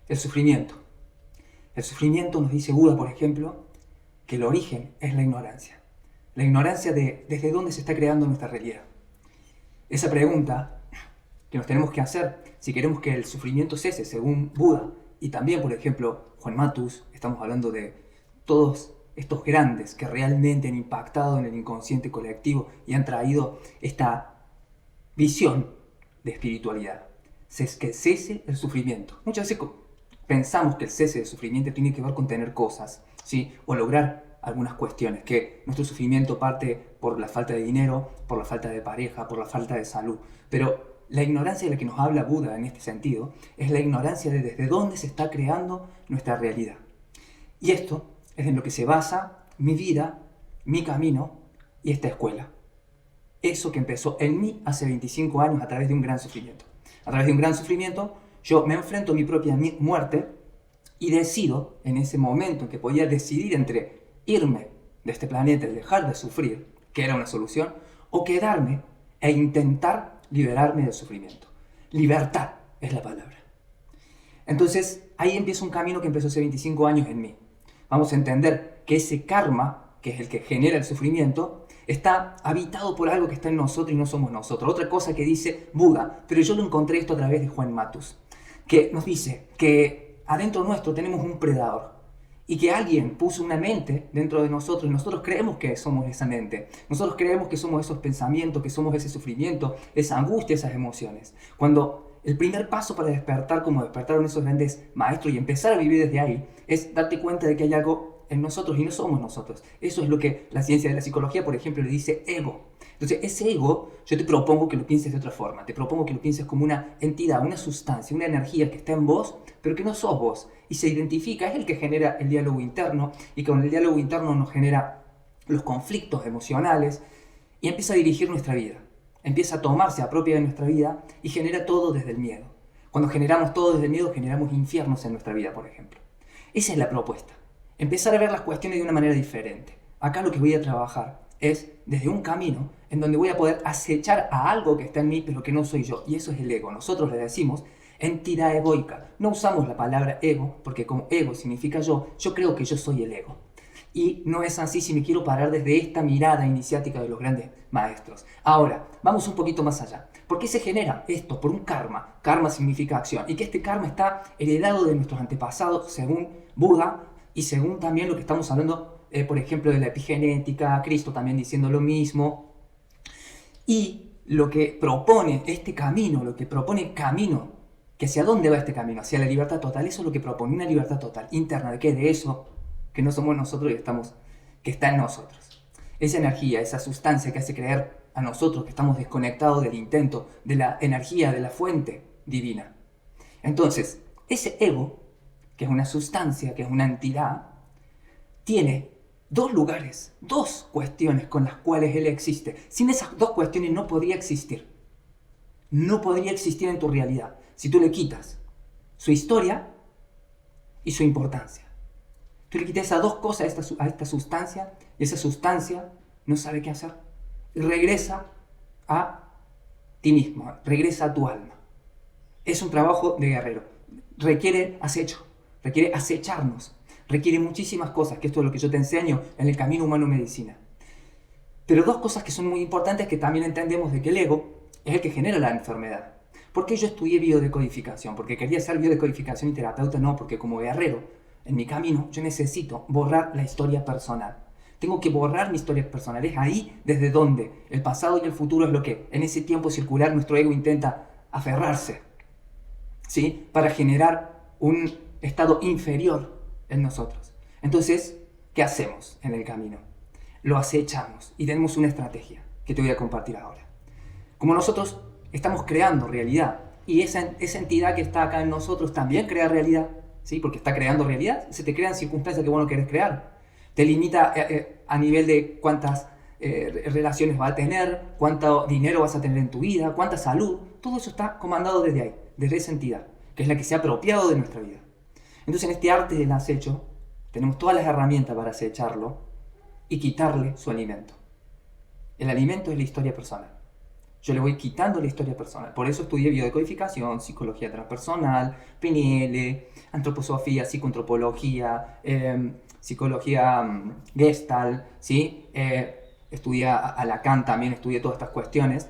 El sufrimiento. El sufrimiento, nos dice Buda, por ejemplo, que el origen es la ignorancia. La ignorancia de desde dónde se está creando nuestra realidad. Esa pregunta que nos tenemos que hacer si queremos que el sufrimiento cese, según Buda, y también, por ejemplo, Juan Matus, estamos hablando de todos estos grandes que realmente han impactado en el inconsciente colectivo y han traído esta visión de espiritualidad. Es que cese el sufrimiento. Muchas veces pensamos que el cese del sufrimiento tiene que ver con tener cosas, ¿sí? O lograr algunas cuestiones, que nuestro sufrimiento parte por la falta de dinero, por la falta de pareja, por la falta de salud. Pero la ignorancia de la que nos habla Buda en este sentido es la ignorancia de desde dónde se está creando nuestra realidad. Y esto es en lo que se basa mi vida, mi camino y esta escuela. Eso que empezó en mí hace 25 años a través de un gran sufrimiento. A través de un gran sufrimiento yo me enfrento a mi propia muerte y decido, en ese momento en que podía decidir entre irme de este planeta y dejar de sufrir, que era una solución, o quedarme e intentar liberarme del sufrimiento. Libertad es la palabra. Entonces, ahí empieza un camino que empezó hace 25 años en mí. Vamos a entender que ese karma, que es el que genera el sufrimiento, está habitado por algo que está en nosotros y no somos nosotros. Otra cosa que dice Buda, pero yo lo encontré esto a través de Juan Matus, que nos dice que adentro nuestro tenemos un predador y que alguien puso una mente dentro de nosotros y nosotros creemos que somos esa mente. Nosotros creemos que somos esos pensamientos, que somos ese sufrimiento, esa angustia, esas emociones. Cuando el primer paso para despertar, como despertaron esos grandes maestros y empezar a vivir desde ahí, es darte cuenta de que hay algo en nosotros y no somos nosotros. Eso es lo que la ciencia de la psicología, por ejemplo, le dice ego. Entonces, ese ego, yo te propongo que lo pienses de otra forma. Te propongo que lo pienses como una entidad, una sustancia, una energía que está en vos, pero que no sos vos. Y se identifica, es el que genera el diálogo interno, y con el diálogo interno nos genera los conflictos emocionales, y empieza a dirigir nuestra vida. Empieza a tomarse a propia de nuestra vida y genera todo desde el miedo. Cuando generamos todo desde el miedo, generamos infiernos en nuestra vida, por ejemplo. Esa es la propuesta. Empezar a ver las cuestiones de una manera diferente. Acá lo que voy a trabajar es desde un camino en donde voy a poder acechar a algo que está en mí, pero que no soy yo. Y eso es el ego. Nosotros le decimos entidad egoica. No usamos la palabra ego, porque como ego significa yo creo que yo soy el ego. Y no es así si me quiero parar desde esta mirada iniciática de los grandes maestros. Ahora, vamos un poquito más allá. ¿Por qué se genera esto? Por un karma. Karma significa acción. Y que este karma está heredado de nuestros antepasados, según Buda, y según también lo que estamos hablando, por ejemplo, de la epigenética, Cristo también diciendo lo mismo. Y lo que propone este camino, lo que propone camino, que hacia dónde va este camino, hacia la libertad total, eso es lo que propone, una libertad total, interna, ¿de qué? De eso que no somos nosotros y que está en nosotros. Esa energía, esa sustancia que hace creer a nosotros que estamos desconectados del intento, de la energía, de la fuente divina. Entonces, ese ego, que es una sustancia, que es una entidad, tiene dos lugares, dos cuestiones con las cuales él existe. Sin esas dos cuestiones no podría existir. No podría existir en tu realidad si tú le quitas su historia y su importancia. Tú le quitas esas dos cosas a esta sustancia y esa sustancia no sabe qué hacer. Y regresa a ti mismo, regresa a tu alma. Es un trabajo de guerrero. Requiere acecho, requiere acecharnos, requiere muchísimas cosas, que esto es lo que yo te enseño en el camino humano-medicina. Pero dos cosas que son muy importantes que también entendemos de que el ego es el que genera la enfermedad. ¿Por qué yo estudié biodecodificación? ¿Porque quería ser biodecodificación y terapeuta? No, porque como guerrero, en mi camino, yo necesito borrar la historia personal. Tengo que borrar mi historia personal. Es ahí desde donde el pasado y el futuro es lo que en ese tiempo circular nuestro ego intenta aferrarse, ¿sí? Para generar un estado inferior en nosotros. Entonces, ¿qué hacemos en el camino? Lo acechamos y tenemos una estrategia que te voy a compartir ahora. Como nosotros estamos creando realidad y esa entidad que está acá en nosotros también crea realidad, ¿sí? Porque está creando realidad, se te crean circunstancias que vos no querés crear. Te limita a nivel de cuántas relaciones vas a tener, cuánto dinero vas a tener en tu vida, cuánta salud. Todo eso está comandado desde ahí, desde esa entidad, que es la que se ha apropiado de nuestra vida. Entonces, en este arte del acecho, tenemos todas las herramientas para acecharlo y quitarle su alimento. El alimento es la historia personal. yo le voy quitando la historia personal. Por eso estudié biodecodificación, psicología transpersonal, PNL, antroposofía, psicoantropología, psicología Gestalt, ¿sí? Estudié a Lacan también, estudié todas estas cuestiones.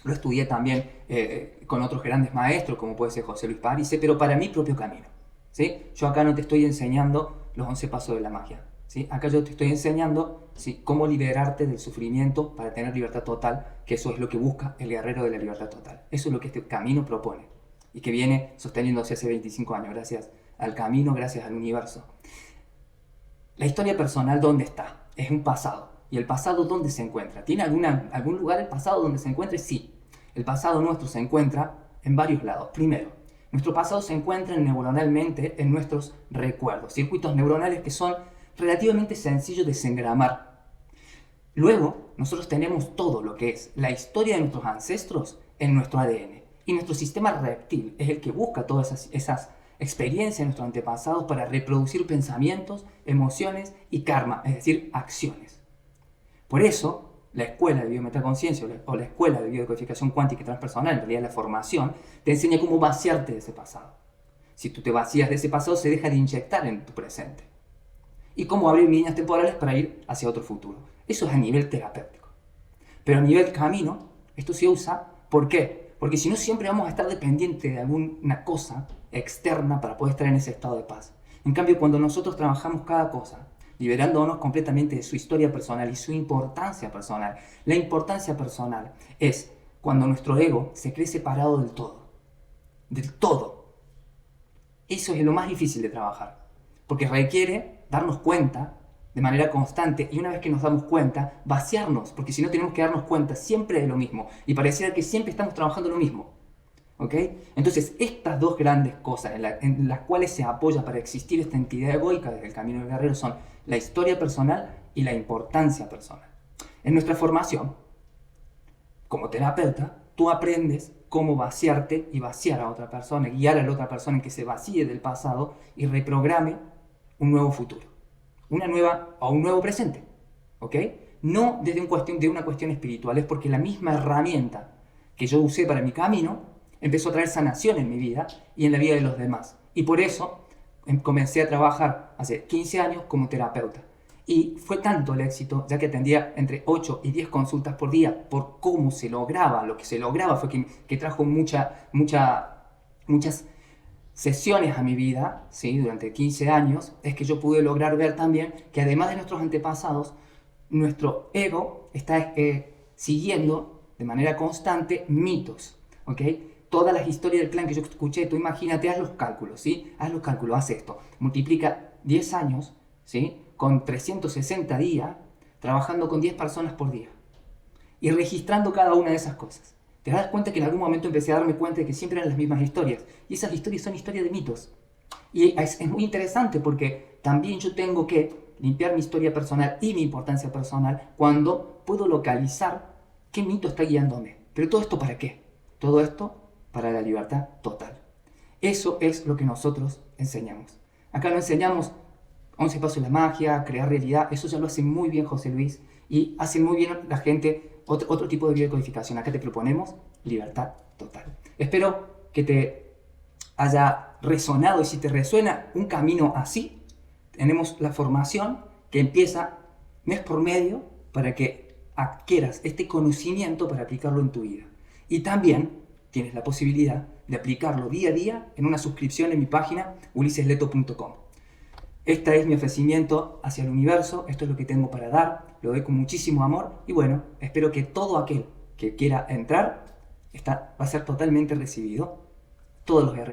Lo estudié también con otros grandes maestros, como puede ser José Luis Parisse, pero para mi propio camino, ¿sí? Yo acá no te estoy enseñando los 11 pasos de la magia, ¿sí? Acá yo te estoy enseñando, ¿sí?, cómo liberarte del sufrimiento para tener libertad total, que eso es lo que busca el guerrero de la libertad total. Eso es lo que este camino propone y que viene sosteniéndose hace 25 años, gracias al camino, gracias al universo. La historia personal, ¿dónde está? Es un pasado. ¿Y el pasado dónde se encuentra? ¿Tiene algún lugar el pasado donde se encuentre? Sí. El pasado nuestro se encuentra en varios lados. Primero, nuestro pasado se encuentra neuronalmente en nuestros recuerdos, circuitos neuronales que son relativamente sencillos de desengramar. Luego, nosotros tenemos todo lo que es la historia de nuestros ancestros en nuestro ADN. Y nuestro sistema reptil es el que busca todas esas experiencias de nuestros antepasados para reproducir pensamientos, emociones y karma, es decir, acciones. Por eso, la escuela de biometaconsciencia o la escuela de biodecodificación cuántica y transpersonal, en realidad la formación, te enseña cómo vaciarte de ese pasado. Si tú te vacías de ese pasado, se deja de inyectar en tu presente. Y cómo abrir líneas temporales para ir hacia otro futuro. Eso es a nivel terapéutico. Pero a nivel camino, esto se usa, ¿por qué? Porque si no, siempre vamos a estar dependientes de alguna cosa externa para poder estar en ese estado de paz. En cambio, cuando nosotros trabajamos cada cosa, liberándonos completamente de su historia personal y su importancia personal. La importancia personal es cuando nuestro ego se cree separado del todo. Del todo. Eso es lo más difícil de trabajar. Porque requiere darnos cuenta de manera constante y una vez que nos damos cuenta, vaciarnos. Porque si no tenemos que darnos cuenta siempre de lo mismo. Y pareciera que siempre estamos trabajando lo mismo. ¿Ok? Entonces, estas dos grandes cosas en las cuales se apoya para existir esta entidad egoica desde el camino del guerrero son la historia personal y la importancia personal. En nuestra formación, como terapeuta, tú aprendes cómo vaciarte y vaciar a otra persona, guiar a la otra persona en que se vacíe del pasado y reprograme un nuevo futuro, un nuevo presente. ¿Ok? No desde una cuestión espiritual, es porque la misma herramienta que yo usé para mi camino empezó a traer sanación en mi vida y en la vida de los demás. Y por eso comencé a trabajar hace 15 años como terapeuta. Y fue tanto el éxito, ya que atendía entre 8 y 10 consultas por día por cómo se lograba. Lo que se lograba fue que trajo muchas sesiones a mi vida, ¿sí?, durante 15 años, es que yo pude lograr ver también que además de nuestros antepasados, nuestro ego está siguiendo de manera constante mitos, ¿ok? Todas las historias del clan que yo escuché, tú imagínate, haz los cálculos, ¿sí? Haz los cálculos, haz esto. Multiplica 10 años, ¿sí?, con 360 días, trabajando con 10 personas por día. Y registrando cada una de esas cosas. Te das cuenta que en algún momento empecé a darme cuenta de que siempre eran las mismas historias. Y esas historias son historias de mitos. Y es muy interesante porque también yo tengo que limpiar mi historia personal y mi importancia personal cuando puedo localizar qué mito está guiándome. Pero ¿todo esto para qué? Todo esto para la libertad total. Eso es lo que nosotros enseñamos. Acá no enseñamos 11 pasos de la magia, crear realidad. Eso ya lo hace muy bien José Luis y hace muy bien la gente otro tipo de biodecodificación. Acá te proponemos libertad total. Espero que te haya resonado y si te resuena un camino así, tenemos la formación que empieza mes por medio para que adquieras este conocimiento para aplicarlo en tu vida. Y también tienes la posibilidad de aplicarlo día a día en una suscripción en mi página ulisesleto.com. Este es mi ofrecimiento hacia el universo, esto es lo que tengo para dar, lo doy con muchísimo amor y bueno, espero que todo aquel que quiera entrar va a ser totalmente recibido. Todos los guerreros.